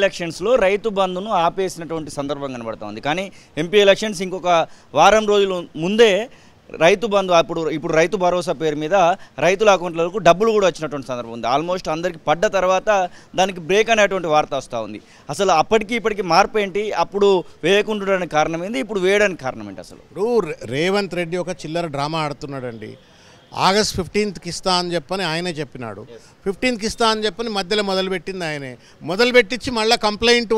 ఎలక్షన్స్లో రైతు బంధును ఆపేసినటువంటి సందర్భం కనబడుతోంది. కానీ ఎంపీ ఎలక్షన్స్ ఇంకొక వారం రోజుల ముందే రైతు బంధు ఇప్పుడు రైతు భరోసా పేరు మీద రైతుల అకౌంట్లకు డబ్బులు కూడా వచ్చినటువంటి సందర్భం ఉంది. ఆల్మోస్ట్ అందరికి పడ్డ తర్వాత దానికి బ్రేక్ అనేటువంటి వార్త వస్తూ ఉంది. అసలు అప్పటికి ఇప్పటికి మార్పు ఏంటి? అప్పుడు వేయకుండడానికి కారణం ఏంటి, ఇప్పుడు వేయడానికి కారణం ఏంటి? అసలు ఇప్పుడు రేవంత్ రెడ్డి ఒక చిల్లర డ్రామా ఆడుతున్నాడండి. ఆగస్ట్ 15కి ఇస్తా అని చెప్పని ఆయనే చెప్పినాడు. 15కి ఇస్తా అని చెప్పని మధ్యలో మొదలుపెట్టింది ఆయనే. మొదలుపెట్టించి మళ్ళీ కంప్లైంట్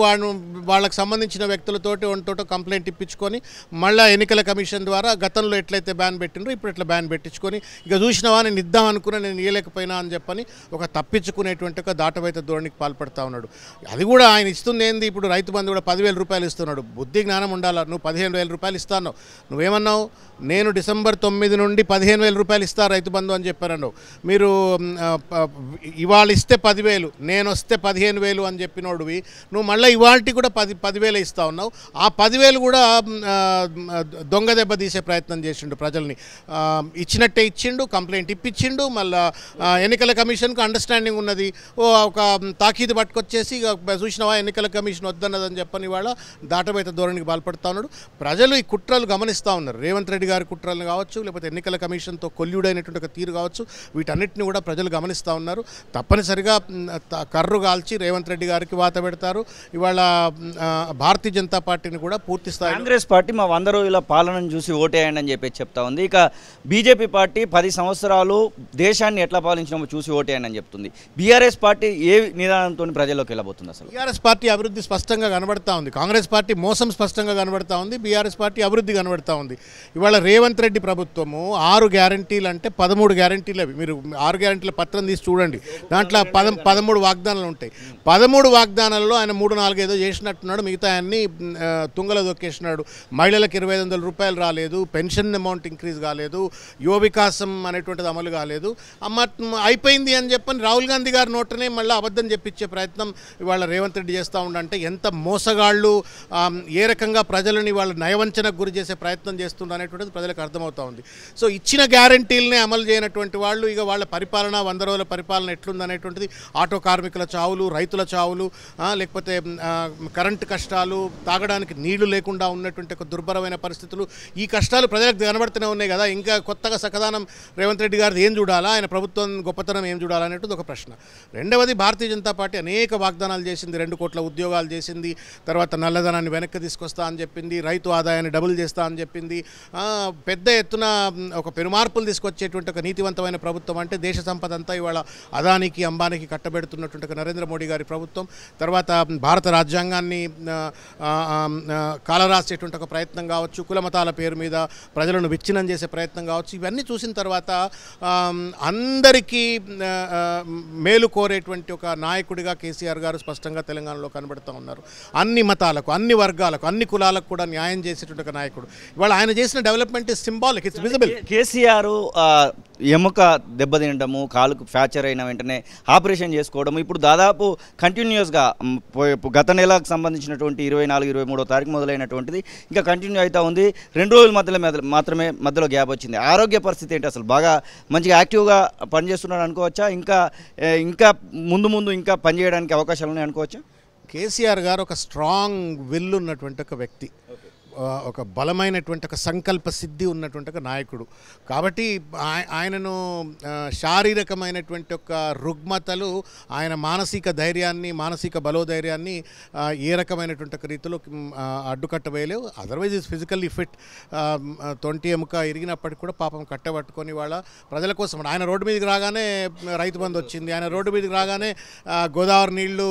వాళ్ళకి సంబంధించిన వ్యక్తులతోటి ఒంటోటో కంప్లైంట్ ఇప్పించుకొని మళ్ళీ ఎన్నికల కమిషన్ ద్వారా గతంలో ఎట్లయితే బ్యాన్ పెట్టిండ్రో ఇప్పుడు ఇట్లా బ్యాన్ పెట్టించుకొని ఇక చూసినవా నేను ఇద్దాం అనుకున్నా నేను ఇవ్వలేకపోయినా అని చెప్పని ఒక తప్పించుకునేటువంటి ఒక దాటవైతే ధోరణికి పాల్పడతా ఉన్నాడు. అది కూడా ఆయన ఇస్తుంది ఏంది, ఇప్పుడు రైతు బంధు కూడా 10,000 రూపాయలు ఇస్తున్నాడు. బుద్ధి జ్ఞానం ఉండాలా. నువ్వు 15,000 రూపాయలు ఇస్తాను, నువ్వేమన్నావు? నేను డిసెంబర్ 9 నుండి 15,000 రూపాయలు ఇస్తా రైతు బంధు అని చెప్పారన్నావు. మీరు ఇవాళ ఇస్తే 10,000, నేను వస్తే 15,000 అని చెప్పినోడువి. నువ్వు మళ్ళీ ఇవాళకి కూడా 10,000 ఇస్తా ఉన్నావు. ఆ 10,000 కూడా దొంగ దెబ్బ తీసే ప్రయత్నం చేసిండు. ప్రజల్ని ఇచ్చినట్టే ఇచ్చిండు, కంప్లైంట్ ఇప్పించిండు. మళ్ళీ ఎన్నికల కమిషన్కు అండర్స్టాండింగ్ ఉన్నది. ఒక తాకీదు పట్టుకొచ్చేసి చూసినవా ఎన్నికల కమిషన్ వద్దన్నదని చెప్పని వాళ్ళ దాటబైత ధోరణికి పాల్పడుతూ ఉన్నాడు. ప్రజలు ఈ కుట్రలు గమనిస్తూ ఉన్నారు. రేవంత్ రెడ్డి గారి కుట్రలు కావచ్చు, లేకపోతే ఎన్నికల కమిషన్తో కొల్యుడైనటువంటి ఒక తీరు కావచ్చు, వీటన్నిటిని కూడా ప్రజలు గమనిస్తూ ఉన్నారు. తప్పనిసరిగా కర్రు కాల్చి రేవంత్ రెడ్డి గారికి వాత పెడతారు. ఇవాళ భారతీయ జనతా పార్టీని కూడా పూర్తి స్థాయి కాంగ్రెస్ పార్టీ మా 100 రోజుల పాలనను చూసి ఓటేయండి అని చెప్పి చెప్తా ఉంది. ఇక బీజేపీ పార్టీ 10 సంవత్సరాలు దేశాన్ని ఎట్లా పాలించినామో చూసి ఓటేయండి అని చెప్తుంది. బీఆర్ఎస్ పార్టీ ఏ నిదానంతో ప్రజల్లోకి వెళ్ళబోతుంది? అసలు బీఆర్ఎస్ పార్టీ అభివృద్ధి స్పష్టంగా కనబడతా ఉంది. కాంగ్రెస్ పార్టీ మోసం స్పష్టంగా కనబడతా ఉంది. బీఆర్ఎస్ పార్టీ అభివృద్ధి కనబడతా ఉంది. ఇవాళ రేవంత్ రెడ్డి ప్రభుత్వము 6 గ్యారంటీలు అంటే 13 గ్యారంటీలు అవి. మీరు 6 గ్యారంటీల పత్రం తీసి చూడండి. దాంట్లో 13 వాగ్దానాలు ఉంటాయి. 13 వాగ్దానాల్లో ఆయన 3-4 ఏదో చేసినట్టున్నాడు. మిగతా అన్ని తుంగలో దొక్కేసినాడు. మహిళలకు 2,500 రూపాయలు రాలేదు, పెన్షన్ అమౌంట్ ఇంక్రీజ్ కాలేదు, యువ వికాసం అనేటువంటిది అమలు కాలేదు. అయిపోయింది అని చెప్పని రాహుల్ గాంధీ గారి నోటనే మళ్ళీ అబద్ధం చెప్పించే ప్రయత్నం ఇవాళ రేవంత్ రెడ్డి చేస్తూ ఉండంటే ఎంత మోసగాళ్ళు, ఏ రకంగా ప్రజలని వాళ్ళ నయవంచనకు గురి చేసే ప్రయత్నం చేస్తుండ అనేటువంటిది ప్రజలకు అర్థమవుతూ ఉంది. సో ఇచ్చిన గ్యారంటీలనే అమలు చేయనటువంటి వాళ్ళు ఇక వాళ్ళ పరిపాలన 100 రోజుల పరిపాలన ఎట్లుందనేటువంటిది, ఆటో కార్మికుల చావులు, రైతుల చావులు, లేకపోతే కరెంటు కష్టాలు, తాగడానికి నీళ్లు లేకుండా ఉన్నటువంటి ఒక దుర్భరమైన పరిస్థితులు, ఈ కష్టాలు ప్రజలకు కనబడుతూనే ఉన్నాయి కదా. ఇంకా కొత్తగా సకదానం రేవంత్ రెడ్డి గారిది ఏం చూడాలా, ఆయన ప్రభుత్వం గొప్పతనం ఏం చూడాలా అనేటువంటి ఒక ప్రశ్న. రెండవది, భారతీయ జనతా పార్టీ అనేక వాగ్దానాలు చేసింది. 2 కోట్ల ఉద్యోగాలు చేసింది. తర్వాత నల్లధనాన్ని వెనక్కి తీసుకొస్తా అని చెప్పింది. రైతు ఆదాయాన్ని డబుల్ చేస్తా అని చెప్పింది. పెద్ద ఎత్తున ఒక పెరుమార్పులు తీసుకొచ్చేటువంటి ఒక నీతివంతమైన ప్రభుత్వం అంటే దేశ సంపద అంతా ఇవాళ అదానికి అంబానీకి కట్టబెడుతున్నటువంటి ఒక నరేంద్ర మోడీ గారి ప్రభుత్వం. తర్వాత భారత రాజ్యాంగాన్ని కాలరాసేటువంటి ఒక ప్రయత్నం కావచ్చు, కులమతాల పేరు మీద ప్రజలను విచ్ఛిన్నం చేసే ప్రయత్నం కావచ్చు. ఇవన్నీ చూసిన తర్వాత అందరికీ మేలు కోరేటువంటి ఒక నాయకుడిగా కేసీఆర్ గారు స్పష్టంగా తెలంగాణలో కనబడుతూ ఉన్నారు. అన్ని మతాలకు, అన్ని వర్గాలకు, అన్ని కులాలకు కూడా న్యాయం చేసేటువంటి ఒక నాయకుడు. ఇవాళ ఆయన చేసిన development is symbolic, it's visible. KCR ఎముక దెబ్బతినడము, కాలుకు ఫ్రాక్చర్ అయిన వెంటనే ఆపరేషన్ చేసుకోవడం, ఇప్పుడు దాదాపు కంటిన్యూస్గా గత నెలకు సంబంధించినటువంటి 24-23వ తారీఖు మొదలైనటువంటిది ఇంకా కంటిన్యూ అవుతూ ఉంది. 2 రోజుల మాత్రమే మధ్యలో గ్యాప్ వచ్చింది. ఆరోగ్య పరిస్థితి ఏంటి? అసలు బాగా మంచిగా యాక్టివ్గా పనిచేస్తున్నాడు అనుకోవచ్చా? ఇంకా ముందు ఇంకా పనిచేయడానికి అవకాశాలు ఉన్నాయి అనుకోవచ్చా? కేసీఆర్ గారు ఒక స్ట్రాంగ్ విల్ ఉన్నటువంటి ఒక వ్యక్తి, ఒక బలమైనటువంటి ఒక సంకల్ప సిద్ధి ఉన్నటువంటి ఒక నాయకుడు. కాబట్టి ఆయనను శారీరకమైనటువంటి ఒక రుగ్మతలు ఆయన మానసిక ధైర్యాన్ని, మానసిక బలోధైర్యాన్ని ఏ రకమైనటువంటి ఒక రీతిలో అడ్డుకట్ట వేయలేవు. Otherwise is physically fit. 20 ఎముక ఇరిగినప్పటికి కూడా పాపం కట్టబట్టుకొని వాళ్ళ ప్రజల కోసం ఆయన రోడ్డు మీదకి రాగానే రైతు బంధు వచ్చింది. ఆయన రోడ్డు మీదకి రాగానే గోదావరి నీళ్లు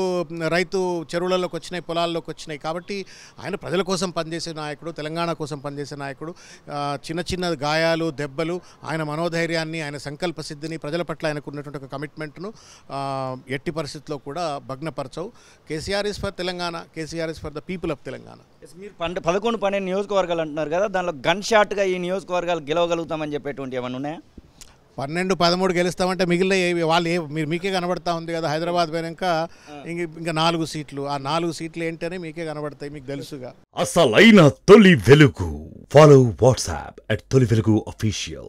రైతు చెరువులలోకి వచ్చినాయి, పొలాల్లోకి వచ్చినాయి. కాబట్టి ఆయన ప్రజల కోసం పనిచేసే నాయకుడు, తెలంగాణ కోసం పనిచేసే నాయకుడు. చిన్న గాయాలు, దెబ్బలు ఆయన మనోధైర్యాన్ని, ఆయన సంకల్ప సిద్ధిని, ప్రజల పట్ల ఆయనకు ఉన్నటువంటి ఒక కమిట్మెంట్ను ఎట్టి పరిస్థితుల్లో కూడా భగ్నపరచవు. KCR is for Telangana, KCR is for the people of Telangana. మీరు 11-12 నియోజకవర్గాలు అంటున్నారు కదా, దానిలో గన్ షాట్గా ఈ నియోజకవర్గాలు గెలవగలుగుతామని చెప్పేటువంటి ఏమైనా ఉన్నాయా? 12-13 గెలుస్తామంటే మిగిలిన వాళ్ళు మీకే కనబడతా ఉంది కదా. హైదరాబాద్ పోయినాక ఇంకా 4 సీట్లు, ఆ 4 సీట్లు ఏంటనే మీకే కనబడతాయి, మీకు తెలుసుగా. అసలైన తొలి వెలుగు. ఫాలో వాట్సాప్ @తొలి వెలుగు official.